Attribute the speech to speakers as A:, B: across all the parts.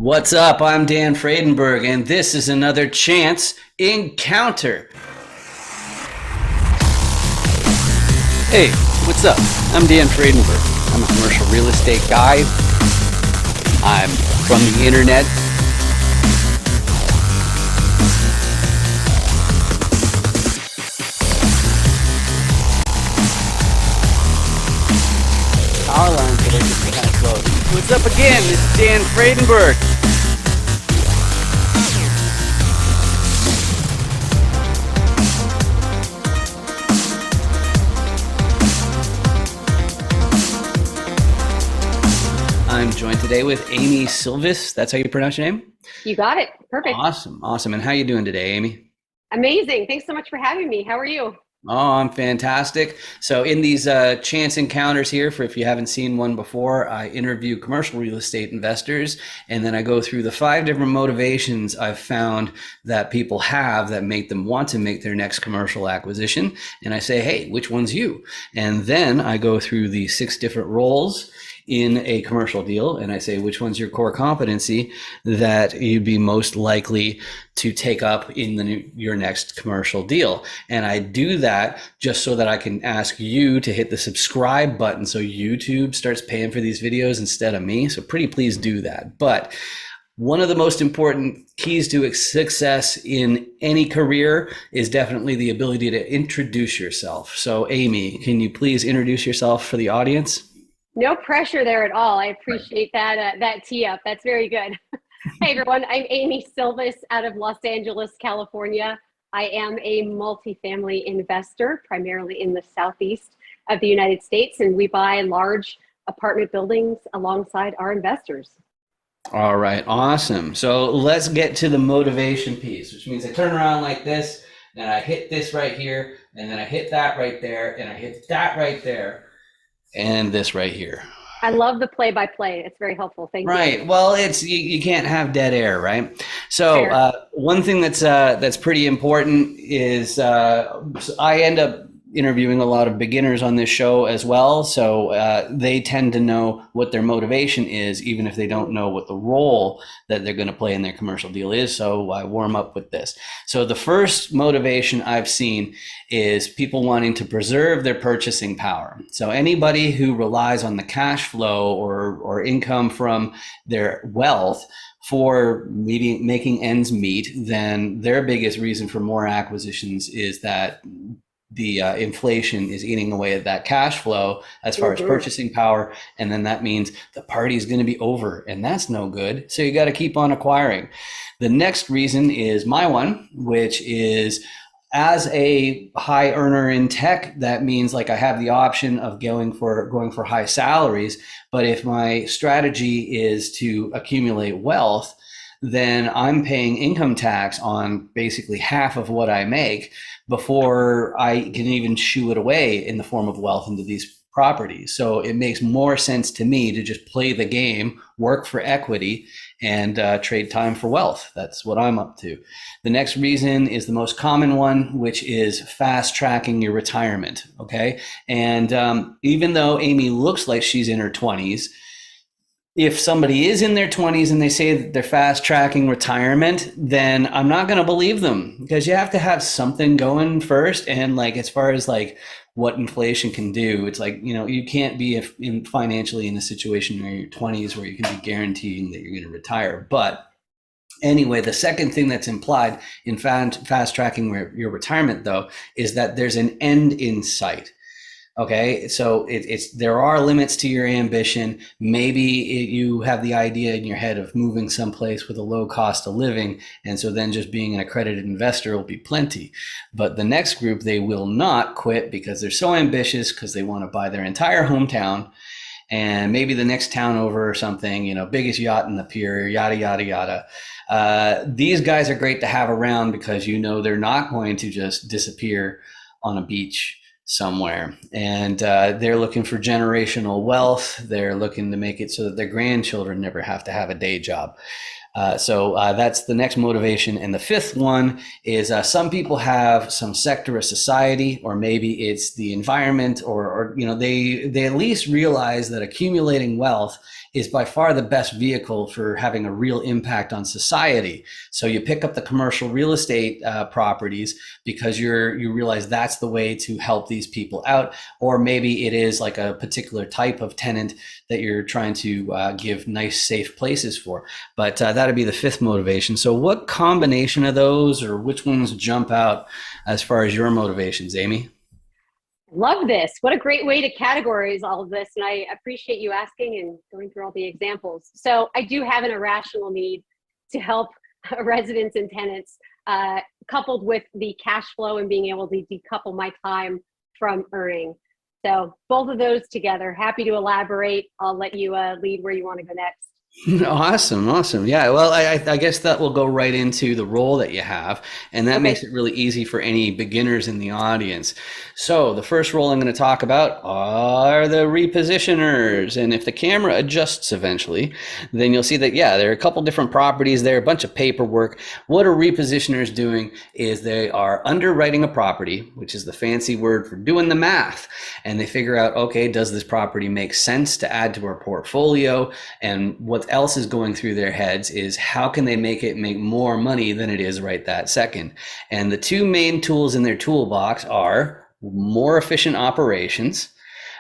A: What's up? I'm Dan Fredenberg, and this is another Chance Encounter. Hey, what's up? I'm Dan Fredenberg. I'm a commercial real estate guy. I'm from the internet. Power lines that are just kind of close. What's up again? This is Dan Fredenberg. I'm joined today with Amy Sylvis. That's how you pronounce your name?
B: You got it. Perfect.
A: Awesome. And how you doing today, Amy?
B: Amazing. Thanks so much for having me. How are you?
A: Oh, I'm fantastic. So in these chance encounters here, for if you haven't seen one before, I interview commercial real estate investors, and then I go through the 5 different motivations I've found that people have that make them want to make their next commercial acquisition. And I say, hey, which one's you? And then I go through the 6 different roles in a commercial deal, and I say, which one's your core competency that you'd be most likely to take up in your next commercial deal. And I do that just so that I can ask you to hit the subscribe button so YouTube starts paying for these videos instead of me. So pretty please do that. But one of the most important keys to success in any career is definitely the ability to introduce yourself. So Amy, can you please introduce yourself for the audience?
B: No pressure there at all. I appreciate that tee up. That's very good. Hi, everyone. I'm Amy Sylvis out of Los Angeles, California. I am a multifamily investor, primarily in the southeast of the United States, and we buy large apartment buildings alongside our investors.
A: All right, awesome. So let's get to the motivation piece, which means I turn around like this, and I hit this right here, and then I hit that right there, and I hit that right there, and this right here.
B: I love the play-by-play. It's very helpful. Thank you.
A: Right. Well, it's you can't have dead air, right? So one thing that's pretty important is so I end up interviewing a lot of beginners on this show as well. So they tend to know what their motivation is, even if they don't know what the role that they're going to play in their commercial deal is. So I warm up with this. So the first motivation I've seen is people wanting to preserve their purchasing power. So anybody who relies on the cash flow or income from their wealth for making ends meet, then their biggest reason for more acquisitions is that the inflation is eating away at that cash flow as far as purchasing power. And then that means the party is going to be over, and that's no good. So you got to keep on acquiring. The next reason is my one, which is as a high earner in tech, that means like I have the option of going for high salaries. But if my strategy is to accumulate wealth, then I'm paying income tax on basically half of what I make before I can even shoo it away in the form of wealth into these properties. So it makes more sense to me to just play the game, work for equity, and trade time for wealth. That's what I'm up to. The next reason is the most common one, which is fast tracking your retirement. Okay. And even though Amy looks like she's in her 20s, if somebody is in their 20s and they say that they're fast tracking retirement, then I'm not going to believe them, because you have to have something going first. And like, as far as like what inflation can do, it's like, you can't be financially in a situation in your 20s where you can be guaranteeing that you're going to retire. But anyway, the second thing that's implied in fast tracking your retirement, though, is that there's an end in sight. Okay, so there are limits to your ambition. Maybe you have the idea in your head of moving someplace with a low cost of living, and so then just being an accredited investor will be plenty. But the next group, they will not quit because they're so ambitious, because they want to buy their entire hometown and maybe the next town over or something, biggest yacht in the pier, yada, yada, yada. These guys are great to have around because they're not going to just disappear on a beach somewhere. And they're looking for generational wealth. They're looking to make it so that their grandchildren never have to have a day job. So that's the next motivation. And the fifth one is some people have some sector of society, or maybe it's the environment, or they at least realize that accumulating wealth is by far the best vehicle for having a real impact on society. So you pick up the commercial real estate properties because you realize that's the way to help these people out, or maybe it is like a particular type of tenant that you're trying to give nice, safe places for. But that'd be the fifth motivation. So, what combination of those, or which ones jump out as far as your motivations, Amy?
B: Love this. What a great way to categorize all of this. And I appreciate you asking and going through all the examples. So I do have an irrational need to help residents and tenants, coupled with the cash flow and being able to decouple my time from earning. So both of those together, happy to elaborate. I'll let you lead where you want to go next.
A: Awesome, awesome. Yeah, well, I guess that will go right into the role that you have, and that makes
B: Okay.
A: it really easy for any beginners in the audience. So, the first role I'm going to talk about are the repositioners. And if the camera adjusts eventually, then you'll see that, yeah, there are a couple different properties there, a bunch of paperwork. What a repositioners doing is they are underwriting a property, which is the fancy word for doing the math, and they figure out, okay, does this property make sense to add to our portfolio? And what else is going through their heads is how can they make it make more money than it is right that second. And the two main tools in their toolbox are more efficient operations.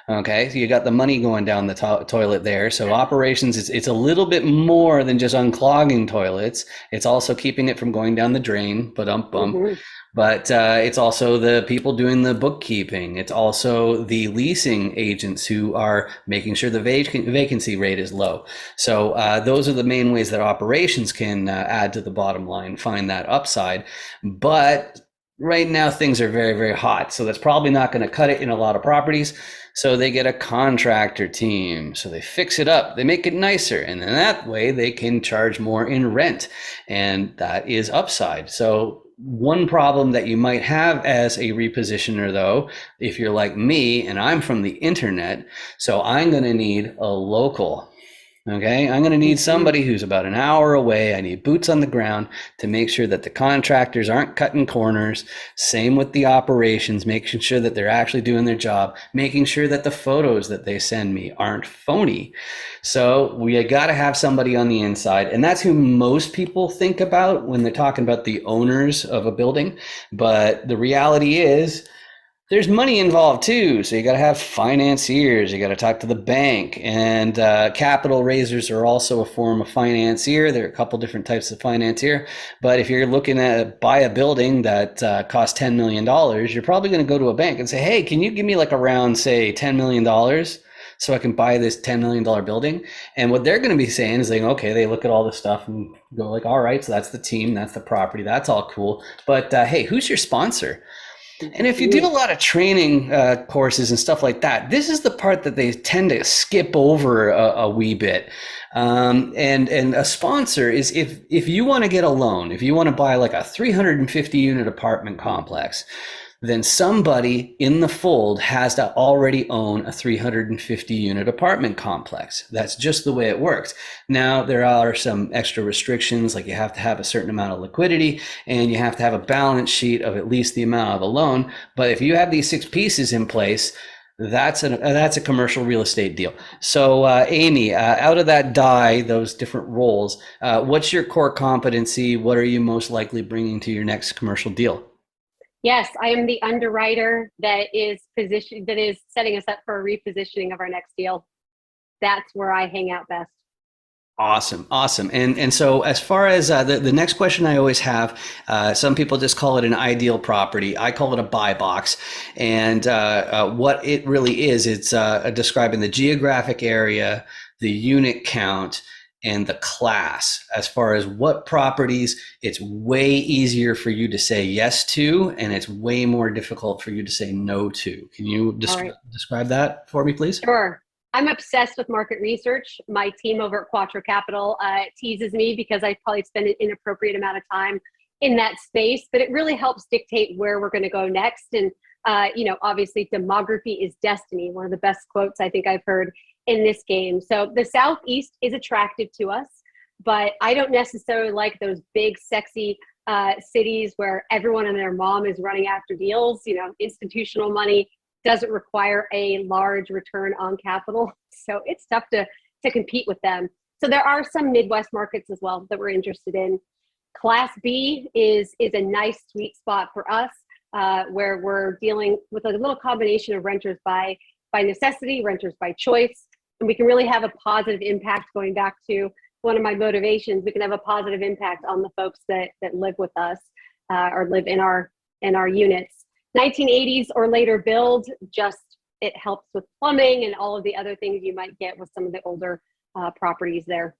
A: Okay, so you got the money going down the toilet there. So operations, it's a little bit more than just unclogging toilets. It's also keeping it from going down the drain, but bump.
B: Mm-hmm.
A: But it's also the people doing the bookkeeping. It's also the leasing agents who are making sure the vacancy rate is low. So those are the main ways that operations can add to the bottom line, find that upside. But right now things are very, very hot. So that's probably not going to cut it in a lot of properties. So they get a contractor team. So they fix it up, they make it nicer. And then that way they can charge more in rent. And that is upside. So one problem that you might have as a repositioner, though, if you're like me and I'm from the internet, so I'm going to need a local. Okay, I'm going to need
B: Mm-hmm.
A: somebody who's about an hour away. I need boots on the ground to make sure that the contractors aren't cutting corners. Same with the operations, making sure that they're actually doing their job, making sure that the photos that they send me aren't phony. So we got to have somebody on the inside. And that's who most people think about when they're talking about the owners of a building. But the reality is, there's money involved too. So you got to have financiers. You got to talk to the bank, and capital raisers are also a form of financier. There are a couple different types of financier. But if you're looking at buy a building that costs $10 million, you're probably going to go to a bank and say, "Hey, can you give me like around say $10 million so I can buy this $10 million building?" And what they're going to be saying is like, okay, they look at all this stuff and go like, "All right, so that's the team, that's the property, that's all cool. But hey, who's your sponsor?" And if you do a
B: Mm-hmm.
A: lot of training courses and stuff like that, this is the part that they tend to skip over a wee bit. And a sponsor is if you want to get a loan, if you want to buy like a 350 unit apartment complex, then somebody in the fold has to already own a 350 unit apartment complex. That's just the way it works. Now, there are some extra restrictions, like you have to have a certain amount of liquidity and you have to have a balance sheet of at least the amount of the loan. But if you have these six pieces in place, that's a commercial real estate deal. So, Amy, out of that die, those different roles, what's your core competency? What are you most likely bringing to your next commercial deal?
B: Yes, I am the underwriter that is setting us up for a repositioning of our next deal. That's where I hang out best.
A: Awesome, awesome. And so as far as the next question I always have, some people just call it an ideal property. I call it a buy box. And what it really is, it's describing the geographic area, the unit count, and the class. As far as what properties, it's way easier for you to say yes to, and it's way more difficult for you to say no to. Can you
B: All right.
A: describe that for me, please?
B: Sure. I'm obsessed with market research. My team over at Quattro Capital teases me because I probably spend an inappropriate amount of time in that space, but it really helps dictate where we're going to go next. And, obviously, demography is destiny, one of the best quotes I think I've heard in this game. So the Southeast is attractive to us. but I don't necessarily like those big, sexy cities where everyone and their mom is running after deals. You know, institutional money doesn't require a large return on capital, so it's tough to compete with them. So there are some Midwest markets as well that we're interested in. Class B is a nice sweet spot for us, where we're dealing with a little combination of renters by necessity, renters by choice, and we can really have a positive impact. Going back to one of my motivations, we can have a positive impact on the folks that live with us, or live in our units. 1980s or later build, just it helps with plumbing and all of the other things you might get with some of the older properties there.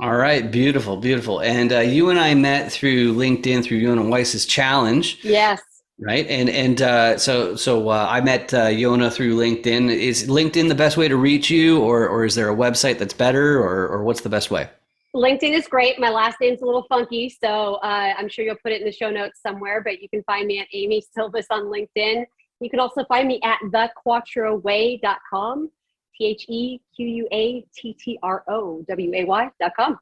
A: All right, beautiful, beautiful. And you and I met through LinkedIn through Yona Weiss's challenge,
B: Yes.
A: right? And I met Yona through LinkedIn. Is LinkedIn the best way to reach you, or is there a website that's better, or what's the best way?
B: LinkedIn is great. My last name's a little funky, so I'm sure you'll put it in the show notes somewhere, but you can find me at Amy Sylvis on LinkedIn. You can also find me at thequattroway.com, TheQuattroway.com.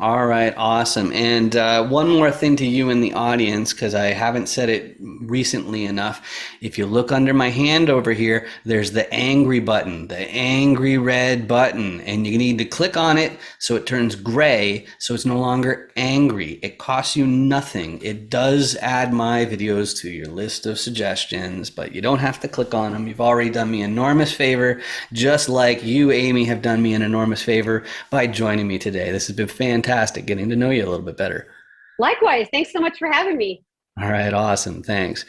A: All right, awesome. And one more thing to you in the audience, because I haven't said it recently enough. If you look under my hand over here, there's the angry button, the angry red button, and you need to click on it so it turns gray, so it's no longer angry. It costs you nothing. It does add my videos to your list of suggestions, but you don't have to click on them. You've already done me an enormous favor, just like you, Amy, have done me an enormous favor by joining me today. This has been fantastic getting to know you a little bit better.
B: Likewise, thanks so much for having me.
A: All right, awesome. Thanks.